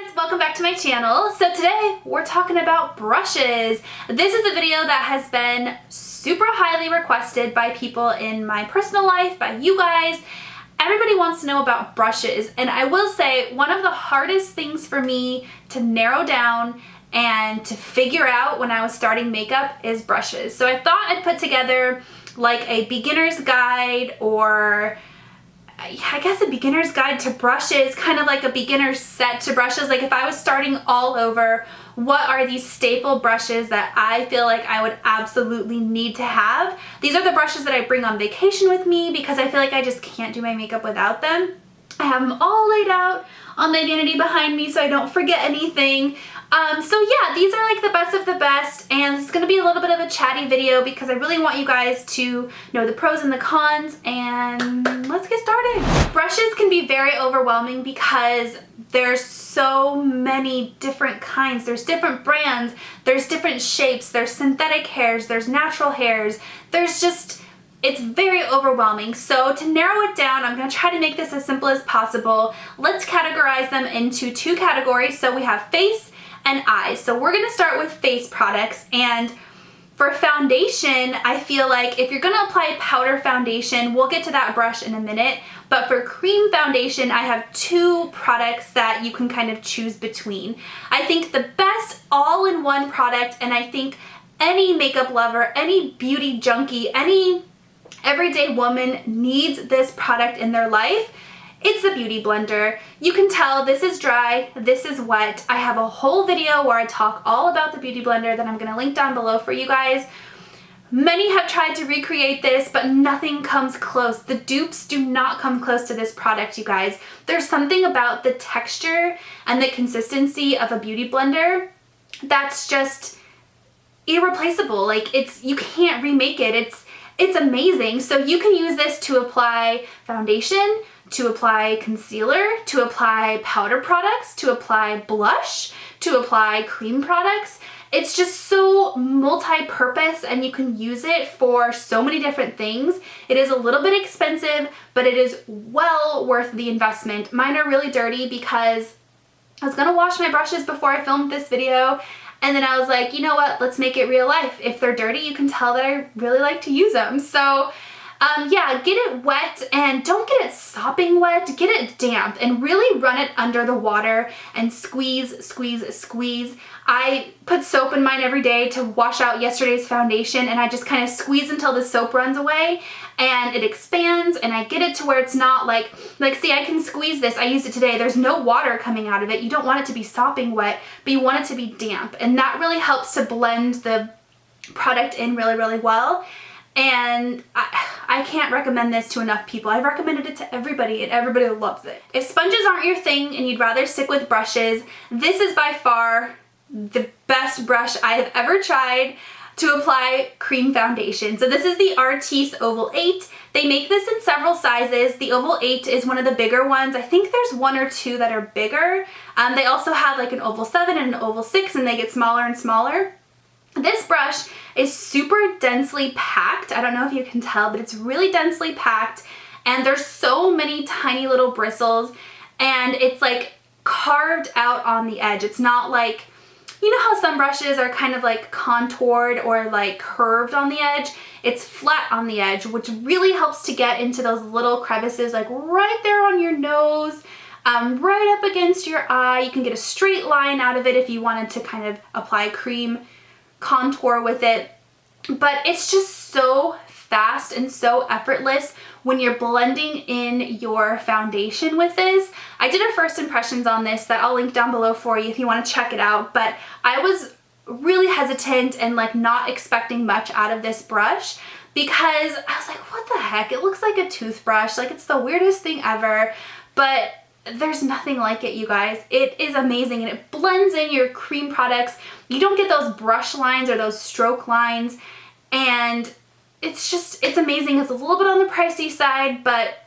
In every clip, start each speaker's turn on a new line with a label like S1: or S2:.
S1: guys, welcome back to my channel. So today we're talking about brushes. This is a video that has been super highly requested by people in my personal life, by you guys. Everybody wants to know about brushes, and I will say one of the hardest things for me to narrow down and to figure out when I was starting makeup is brushes. So I thought I'd put together like a beginner's guide, or I guess a beginner's guide to brushes, kind of like a beginner's set to brushes. Like if I was starting all over, what are these staple brushes that I feel like I would absolutely need to have? These are the brushes that I bring on vacation with me because I feel like I just can't do my makeup without them. I have them all laid out on my vanity behind me so I don't forget anything. So yeah, these are like the best of the best, and this is going to be a little bit of a chatty video because I really want you guys to know the pros and the cons, and let's get started. Brushes can be very overwhelming because there's so many different kinds. There's different brands, there's different shapes, there's synthetic hairs, there's natural hairs, there's just, it's very overwhelming. So to narrow it down, I'm going to try to make this as simple as possible. Let's categorize them into two categories. So we have face and eyes. So we're going to start with face products, and for foundation, I feel like if you're going to apply powder foundation, we'll get to that brush in a minute, but for cream foundation, I have two products that you can kind of choose between. I think the best all-in-one product, and I think any makeup lover, any beauty junkie, any everyday woman needs this product in their life. It's a beauty blender. You can tell this is dry, this is wet. I have a whole video where I talk all about the beauty blender that I'm going to link down below for you guys. Many have tried to recreate this, but nothing comes close. The dupes do not come close to this product, you guys. There's something about the texture and the consistency of a beauty blender that's just irreplaceable. Like you can't remake it. It's amazing. So you can use this to apply foundation, to apply concealer, to apply powder products, to apply blush, to apply cream products. It's just so multi-purpose, and you can use it for so many different things. It is a little bit expensive, but it is well worth the investment. Mine are really dirty because I was gonna wash my brushes before I filmed this video, and then I was like, you know what, let's make it real life. If they're dirty, you can tell that I really like to use them. So yeah, get it wet, and don't get it sopping wet, get it damp and really run it under the water and squeeze, squeeze, squeeze. I put soap in mine every day to wash out yesterday's foundation, and I just kind of squeeze until the soap runs away and it expands, and I get it to where it's not like see, I can squeeze this. I used it today. There's no water coming out of it. You don't want it to be sopping wet, but you want it to be damp, and that really helps to blend the product in really, really well. And I can't recommend this to enough people. I've recommended it to everybody, and everybody loves it. If sponges aren't your thing and you'd rather stick with brushes, this is by far the best brush I have ever tried to apply cream foundation. So this is the Artis Oval 8. They make this in several sizes. The Oval 8 is one of the bigger ones. I think there's one or two that are bigger. They also have like an Oval 7 and an Oval 6, and they get smaller and smaller. This brush is super densely packed. I don't know if you can tell, but it's really densely packed, and there's so many tiny little bristles, and it's like carved out on the edge. It's not like, you know how some brushes are kind of like contoured or like curved on the edge? It's flat on the edge, which really helps to get into those little crevices, like right there on your nose, right up against your eye. You can get a straight line out of it if you wanted to kind of apply cream contour with it, but it's just so fast and so effortless when you're blending in your foundation with this. I did a first impressions on this that I'll link down below for you if you want to check it out, but I was really hesitant and like not expecting much out of this brush because I was like, what the heck, it looks like a toothbrush, like it's the weirdest thing ever, but there's nothing like it, you guys. It is amazing, and it blends in your cream products. You don't get those brush lines or those stroke lines, and it's amazing. It's a little bit on the pricey side, but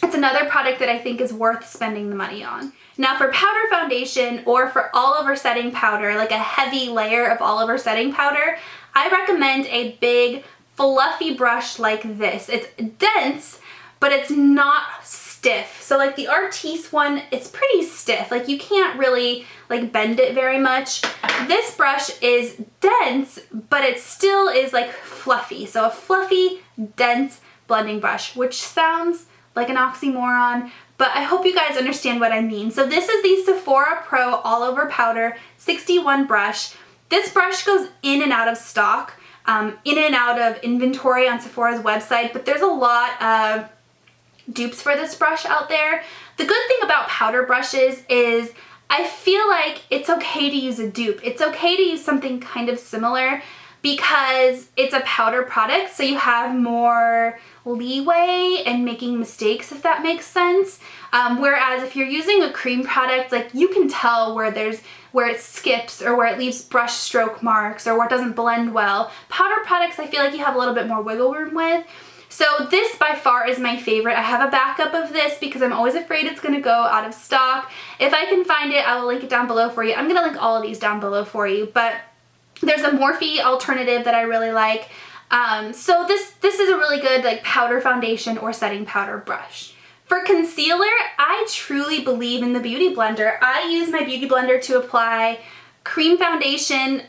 S1: it's another product that I think is worth spending the money on. Now for powder foundation, or for all over setting powder, like a heavy layer of all over setting powder, I recommend a big fluffy brush like this. It's dense, but it's not stiff stiff. So like the Artis one, it's pretty stiff. Like you can't really like bend it very much. This brush is dense, but it still is like fluffy. So a fluffy, dense blending brush, which sounds like an oxymoron, but I hope you guys understand what I mean. So this is the Sephora Pro All Over Powder 61 brush. This brush goes in and out of stock, in and out of inventory on Sephora's website, but there's a lot of dupes for this brush out there. The good thing about powder brushes is I feel like it's okay to use a dupe. It's okay to use something kind of similar because it's a powder product, so you have more leeway in making mistakes, if that makes sense. Whereas if you're using a cream product, like you can tell where it skips or where it leaves brush stroke marks or where it doesn't blend well. Powder products, I feel like you have a little bit more wiggle room with. So this by far is my favorite. I have a backup of this because I'm always afraid it's going to go out of stock. If I can find it, I will link it down below for you. I'm going to link all of these down below for you, but there's a Morphe alternative that I really like. So this is a really good like powder foundation or setting powder brush. For concealer, I truly believe in the Beauty Blender. I use my Beauty Blender to apply cream foundation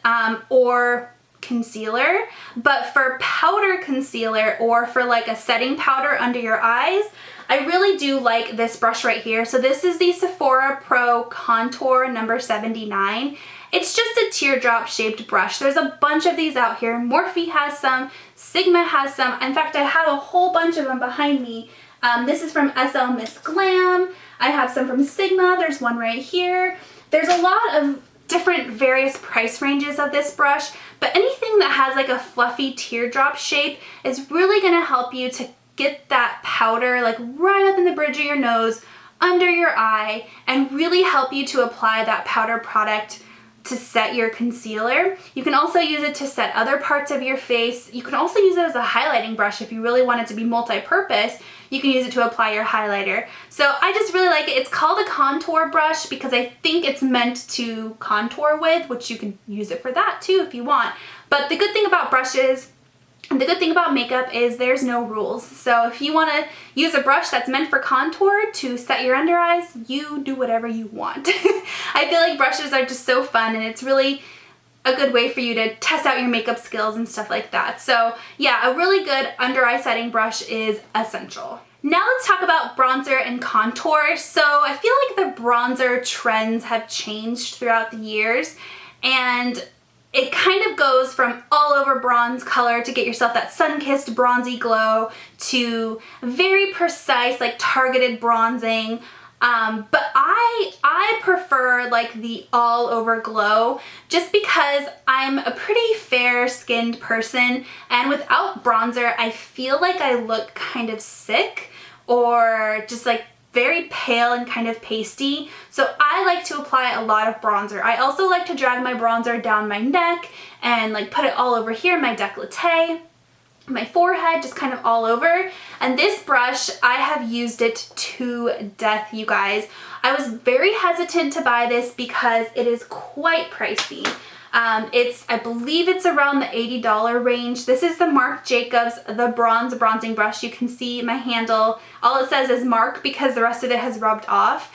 S1: or concealer, but for powder concealer or for like a setting powder under your eyes, I really do like this brush right here. So this is the Sephora Pro Contour number 79. It's just a teardrop shaped brush. There's a bunch of these out here. Morphe has some, Sigma has some. In fact, I have a whole bunch of them behind me. This is from SL Miss Glam. I have some from Sigma. There's one right here. There's a lot of different various price ranges of this brush, but anything that has like a fluffy teardrop shape is really gonna help you to get that powder like right up in the bridge of your nose, under your eye, and really help you to apply that powder product to set your concealer. You can also use it to set other parts of your face. You can also use it as a highlighting brush if you really want it to be multi-purpose. You can use it to apply your highlighter. So I just really like it. It's called a contour brush because I think it's meant to contour with, which you can use it for that too if you want. But the good thing about brushes, and the good thing about makeup is there's no rules. So if you want to use a brush that's meant for contour to set your under eyes, you do whatever you want. I feel like brushes are just so fun, and it's really a good way for you to test out your makeup skills and stuff like that. So yeah, a really good under eye setting brush is essential. Now let's talk about bronzer and contour. So I feel like the bronzer trends have changed throughout the years, and it kind of goes from all over bronze color to get yourself that sun-kissed bronzy glow to very precise like targeted bronzing. But I prefer like the all over glow just because I'm a pretty fair skinned person, and without bronzer I feel like I look kind of sick or just like very pale and kind of pasty. So I like to apply a lot of bronzer. I also like to drag my bronzer down my neck and like put it all over here, my décolleté, my forehead, just kind of all over. And this brush, I have used it to death, you guys. I was very hesitant to buy this because it is quite pricey. I believe it's around the $80 range. This is the Marc Jacobs, the bronzing brush. You can see my handle. All it says is Marc because the rest of it has rubbed off.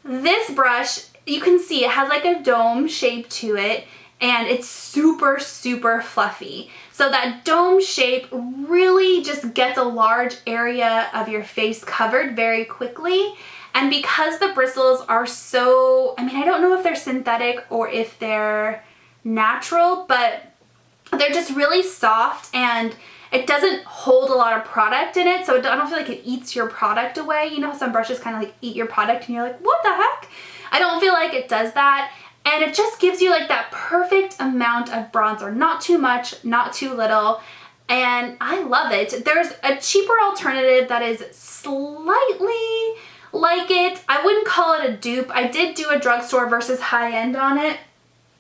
S1: This brush, you can see it has like a dome shape to it, and it's super, super fluffy. So that dome shape really just gets a large area of your face covered very quickly. And because the bristles are so, I mean, I don't know if they're synthetic or if they're natural, but they're just really soft, and it doesn't hold a lot of product in it, so I don't feel like it eats your product away. You know how some brushes kind of like eat your product and you're like, what the heck? I don't feel like it does that, and it just gives you like that perfect amount of bronzer. Not too much, not too little, and I love it. There's a cheaper alternative that is slightly like it. I wouldn't call it a dupe. I did do a drugstore versus high-end on it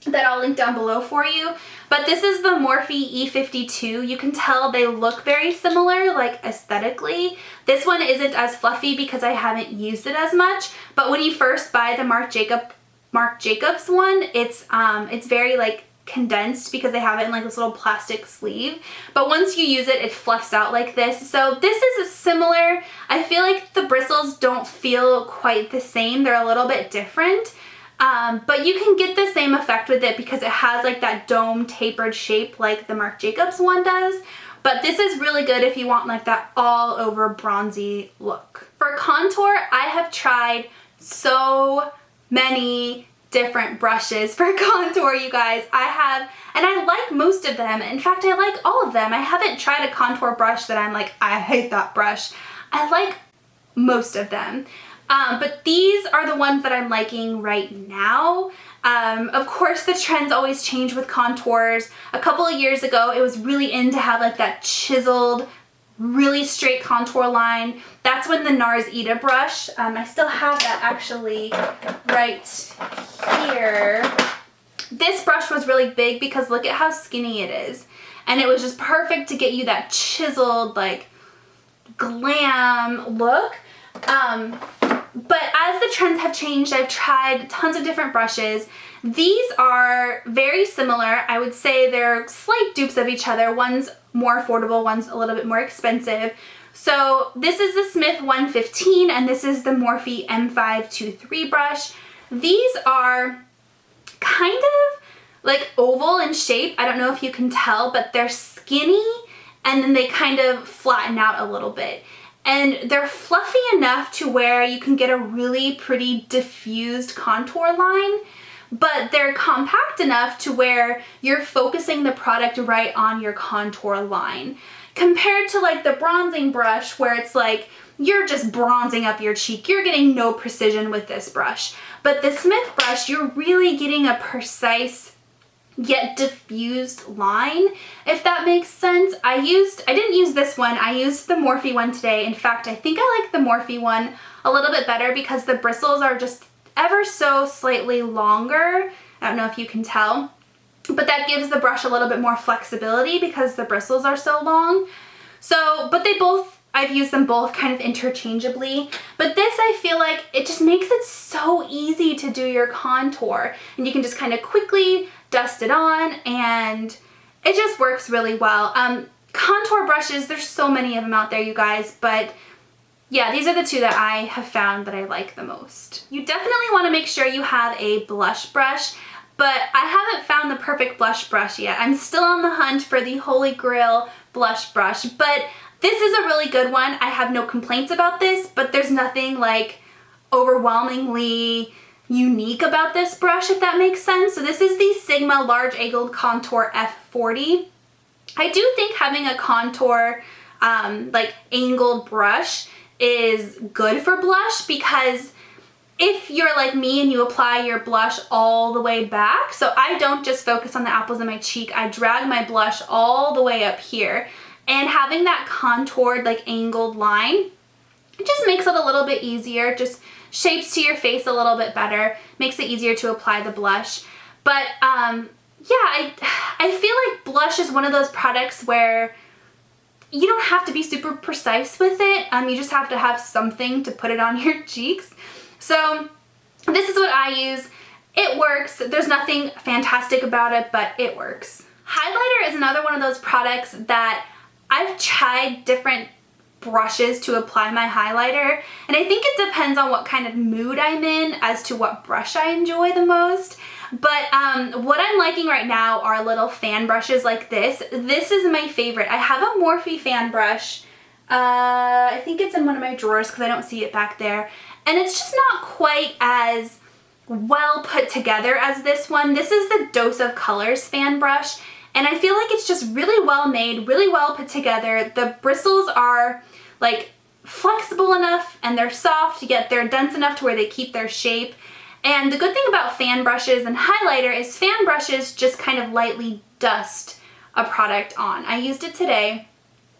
S1: that I'll link down below for you. But this is the Morphe E52. You can tell they look very similar, like aesthetically. This one isn't as fluffy because I haven't used it as much, but when you first buy the Marc Jacobs one, it's very like condensed because they have it in like this little plastic sleeve, but once you use it, it fluffs out like this. So this is a similar, I feel like the bristles don't feel quite the same. They're a little bit different, but you can get the same effect with it because it has like that dome tapered shape like the Marc Jacobs one does. But this is really good if you want like that all over bronzy look. For contour, I have tried so many different brushes for contour, you guys. I have, and I like most of them. In fact, I like all of them. I haven't tried a contour brush that I'm like, I hate that brush. I like most of them. But these are the ones that I'm liking right now. Of course, the trends always change with contours. A couple of years ago, it was really in to have like that chiseled, really straight contour line. That's when the NARS Ita brush, I still have that actually right here. This brush was really big because look at how skinny it is. And it was just perfect to get you that chiseled, like, glam look. But as the trends have changed, I've tried tons of different brushes. These are very similar. I would say they're slight dupes of each other. One's more affordable, one's a little bit more expensive. So this is the Smith 115 and this is the Morphe M523 brush. These are kind of like oval in shape. I don't know if you can tell, but they're skinny and then they kind of flatten out a little bit. And they're fluffy enough to where you can get a really pretty diffused contour line, but they're compact enough to where you're focusing the product right on your contour line. Compared to like the bronzing brush where it's like, you're just bronzing up your cheek. You're getting no precision with this brush. But the Smith brush, you're really getting a precise yet diffused line, if that makes sense. I didn't use this one. I used the Morphe one today. In fact, I think I like the Morphe one a little bit better because the bristles are just ever so slightly longer. I don't know if you can tell, but that gives the brush a little bit more flexibility because the bristles are so long. So, but I've used them both kind of interchangeably, but this I feel like it just makes it so easy to do your contour and you can just kind of quickly dust it on and it just works really well. Contour brushes, there's so many of them out there, you guys, but yeah, these are the two that I have found that I like the most. You definitely want to make sure you have a blush brush, but I haven't found the perfect blush brush yet. I'm still on the hunt for the Holy Grail blush brush, but this is a really good one. I have no complaints about this, but there's nothing like overwhelmingly unique about this brush, if that makes sense. So this is the Sigma Large Angled Contour F40. I do think having a contour like angled brush is good for blush because if you're like me and you apply your blush all the way back, so I don't just focus on the apples of my cheek, I drag my blush all the way up here, and having that contoured like angled line, it just makes it a little bit easier, just shapes to your face a little bit better, makes it easier to apply the blush. But yeah, I feel like blush is one of those products where you don't have to be super precise with it. You just have to have something to put it on your cheeks. So this is what I use. It works. There's nothing fantastic about it, but it works. Highlighter is another one of those products that I've tried different brushes to apply my highlighter, and I think it depends on what kind of mood I'm in as to what brush I enjoy the most. But what I'm liking right now are little fan brushes like this. This is my favorite. I have a Morphe fan brush. I think it's in one of my drawers because I don't see it back there. And it's just not quite as well put together as this one. This is the Dose of Colors fan brush. And I feel like it's just really well made, really well put together. The bristles are like flexible enough and they're soft, yet they're dense enough to where they keep their shape. And the good thing about fan brushes and highlighter is fan brushes just kind of lightly dust a product on. I used it today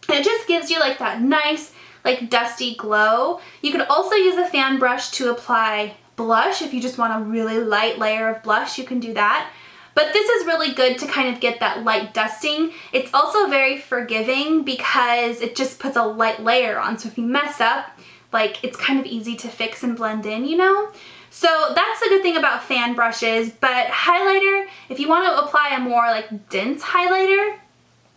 S1: and it just gives you like that nice like dusty glow. You can also use a fan brush to apply blush. If you just want a really light layer of blush, you can do that. But this is really good to kind of get that light dusting. It's also very forgiving because it just puts a light layer on. So if you mess up, like it's kind of easy to fix and blend in, you know? So that's the good thing about fan brushes, but highlighter, if you want to apply a more like dense highlighter,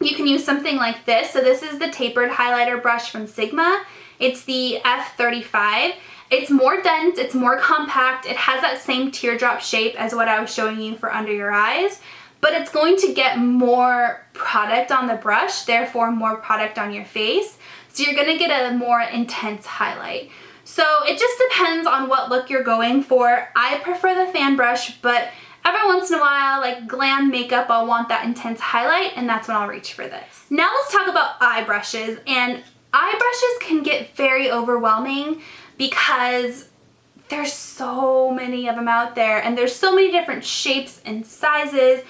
S1: you can use something like this. So this is the tapered highlighter brush from Sigma. It's the F35. It's more dense, it's more compact, it has that same teardrop shape as what I was showing you for under your eyes, but it's going to get more product on the brush, therefore more product on your face. So you're gonna get a more intense highlight. So it just depends on what look you're going for. I prefer the fan brush, but every once in a while, like glam makeup, I'll want that intense highlight, and that's when I'll reach for this. Now let's talk about eye brushes, and eye brushes can get very overwhelming because there's so many of them out there, and there's so many different shapes and sizes,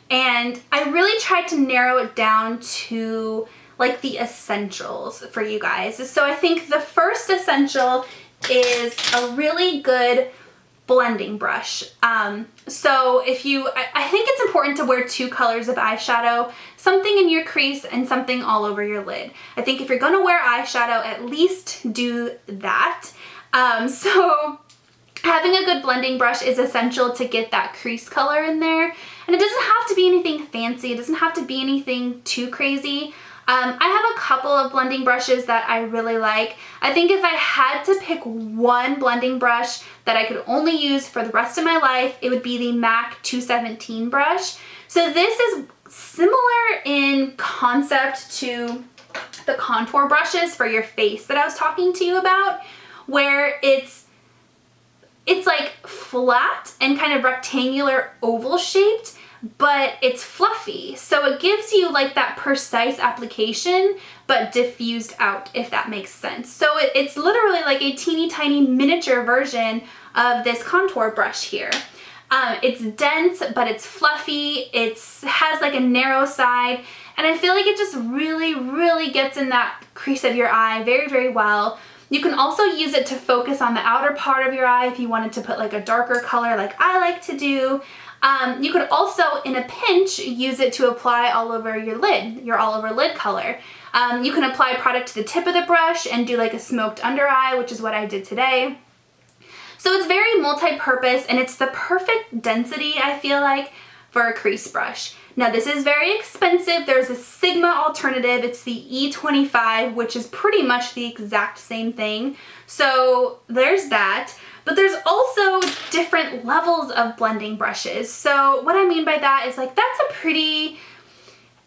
S1: and I really tried to narrow it down to like the essentials for you guys. So I think the first essential is a really good blending brush. So if you, I think it's important to wear 2 colors of eyeshadow, something in your crease and something all over your lid. I think if you're gonna wear eyeshadow, at least do that. So having a good blending brush is essential to get that crease color in there. And it doesn't have to be anything fancy. It doesn't have to be anything too crazy. I have a couple of blending brushes that I really like. I think if I had to pick one blending brush that I could only use for the rest of my life, it would be the MAC 217 brush. So this is similar in concept to the contour brushes for your face that I was talking to you about, where it's like flat and kind of rectangular oval shaped, but it's fluffy. So it gives you like that precise application, but diffused out, if that makes sense. So it's literally like a teeny tiny miniature version of this contour brush here. It's dense, but it's fluffy. It has like a narrow side, and I feel like it just really, really gets in that crease of your eye very, very well. You can also use it to focus on the outer part of your eye if you wanted to put like a darker color like I like to do. You could also, in a pinch, use it to apply all over your lid, your all over lid color. You can apply product to the tip of the brush and do like a smoked under eye, which is what I did today. So it's very multi-purpose, and it's the perfect density, I feel like, for a crease brush. Now this is very expensive. There's a Sigma alternative. It's the E25, which is pretty much the exact same thing. So there's that. But there's also different levels of blending brushes. So what I mean by that is like that's a pretty,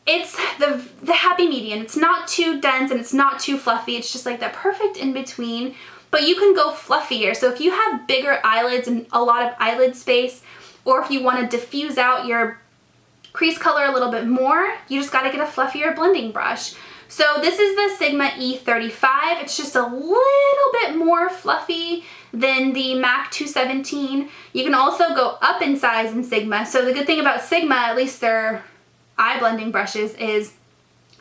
S1: it's the happy medium. It's not too dense and it's not too fluffy. It's just like that perfect in between. But you can go fluffier. So if you have bigger eyelids and a lot of eyelid space, or if you want to diffuse out your crease color a little bit more, you just got to get a fluffier blending brush. So this is the Sigma E35. It's just a little bit more fluffy than the MAC 217. You can also go up in size in Sigma. So the good thing about Sigma, at least their eye blending brushes, is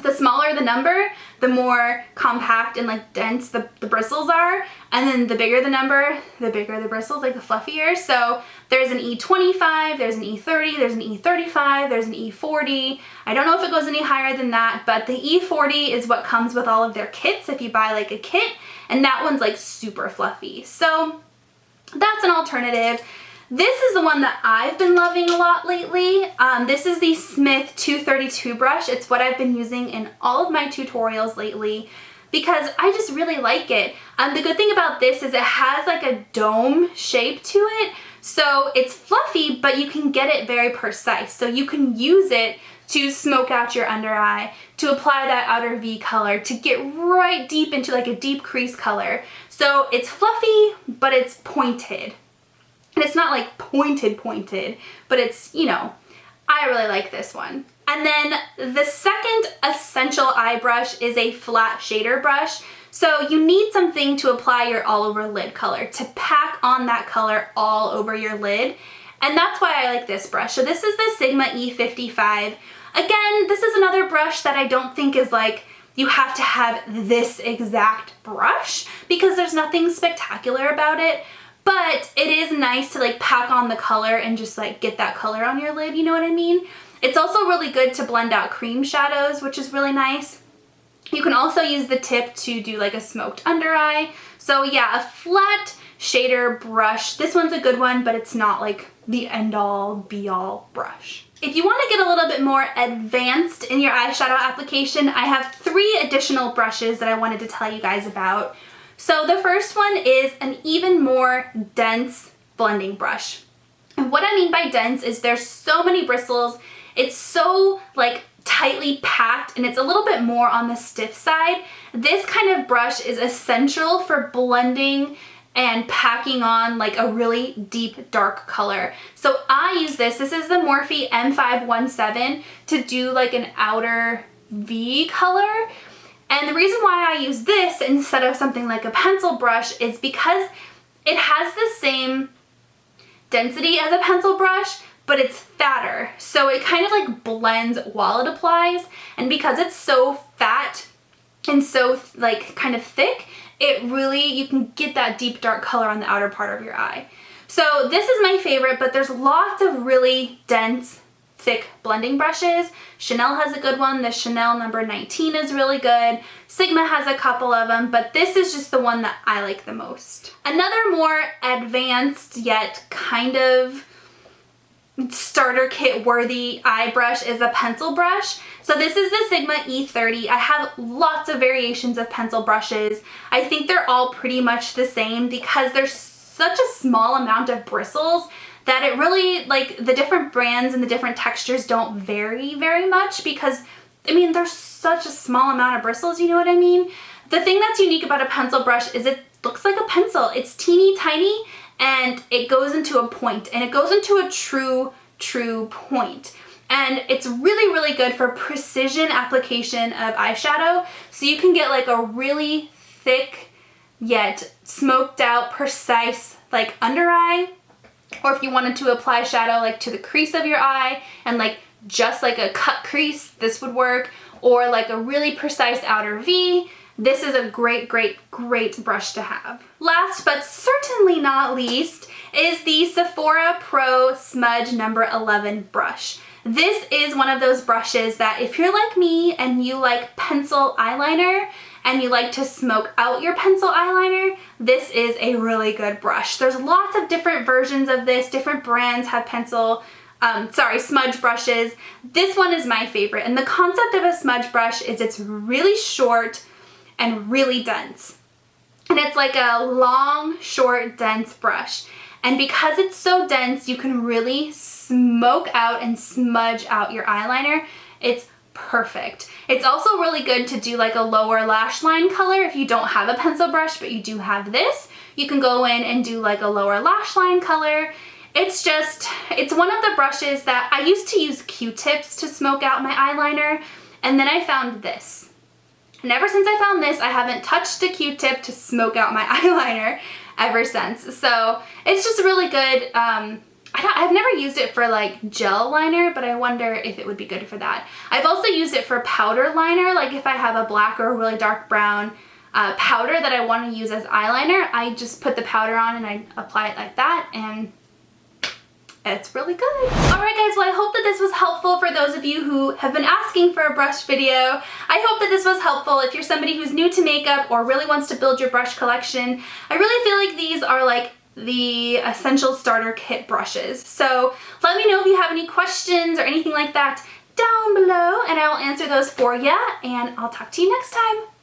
S1: the smaller the number, the more compact and like dense the bristles are. And then the bigger the number, the bigger the bristles, like the fluffier. So there's an E25, there's an E30, there's an E35, there's an E40. I don't know if it goes any higher than that, but the E40 is what comes with all of their kits if you buy like a kit, and that one's like super fluffy. So that's an alternative. This is the one that I've been loving a lot lately. This is the Smith 232 brush. It's what I've been using in all of my tutorials lately because I just really like it. The good thing about this is it has like a dome shape to it. So it's fluffy, but you can get it very precise. So you can use it to smoke out your under eye, to apply that outer V color, to get right deep into like a deep crease color. So it's fluffy, but it's pointed. And it's not like pointed, but it's, you know, I really like this one. And then the second essential eye brush is a flat shader brush. So you need something to apply your all over lid color, to pack on that color all over your lid. And that's why I like this brush. So this is the Sigma E55. Again, this is another brush that I don't think is like, you have to have this exact brush because there's nothing spectacular about it. But it is nice to like pack on the color and just like get that color on your lid, you know what I mean? It's also really good to blend out cream shadows, which is really nice. You can also use the tip to do like a smoked under eye. So yeah, a flat shader brush. This one's a good one, but it's not like the end-all, be-all brush. If you want to get a little bit more advanced in your eyeshadow application, I have 3 additional brushes that I wanted to tell you guys about. So the first one is an even more dense blending brush. And what I mean by dense is there's so many bristles, it's so like tightly packed, and it's a little bit more on the stiff side. This kind of brush is essential for blending and packing on like a really deep dark color. So I use this is the Morphe M517 to do like an outer V color. And the reason why I use this instead of something like a pencil brush is because it has the same density as a pencil brush, but it's fatter. So it kind of like blends while it applies. And because it's so fat and so like kind of thick, it really, you can get that deep dark color on the outer part of your eye. So this is my favorite, but there's lots of really dense, thick blending brushes. Chanel has a good one. The Chanel number 19 is really good. Sigma has a couple of them, but this is just the one that I like the most. Another more advanced yet kind of starter kit worthy eye brush is a pencil brush. So this is the Sigma E30. I have lots of variations of pencil brushes. I think they're all pretty much the same because there's such a small amount of bristles that it really, like, the different brands and the different textures don't vary very much because, I mean, there's such a small amount of bristles, you know what I mean? The thing that's unique about a pencil brush is it looks like a pencil. It's teeny tiny and it goes into a point, and it goes into a true point. And it's really, really good for precision application of eyeshadow. So you can get like a really thick yet smoked out, precise like under eye. Or if you wanted to apply shadow like to the crease of your eye and like just like a cut crease, this would work. Or like a really precise outer V. This is a great, great, great brush to have. Last but certainly not least is the Sephora Pro Smudge number 11 brush. This is one of those brushes that if you're like me and you like pencil eyeliner and you like to smoke out your pencil eyeliner, this is a really good brush. There's lots of different versions of this. Different brands have smudge brushes. This one is my favorite. And the concept of a smudge brush is it's really short and really dense. And it's like a long, short, dense brush. And because it's so dense, you can really smoke out and smudge out your eyeliner. It's perfect. It's also really good to do like a lower lash line color if you don't have a pencil brush, but you do have this. You can go in and do like a lower lash line color. It's one of the brushes that I used to use Q-tips to smoke out my eyeliner, and then I found this. And ever since I found this, I haven't touched a Q-tip to smoke out my eyeliner ever since. So it's just really good. I've never used it for like gel liner, but I wonder if it would be good for that. I've also used it for powder liner, like if I have a black or a really dark brown powder that I want to use as eyeliner, I just put the powder on and I apply it like that, and it's really good. Alright guys, well I hope that this was helpful for those of you who have been asking for a brush video. I hope that this was helpful if you're somebody who's new to makeup or really wants to build your brush collection. I really feel like these are like the essential starter kit brushes. So let me know if you have any questions or anything like that down below and I will answer those for you, and I'll talk to you next time.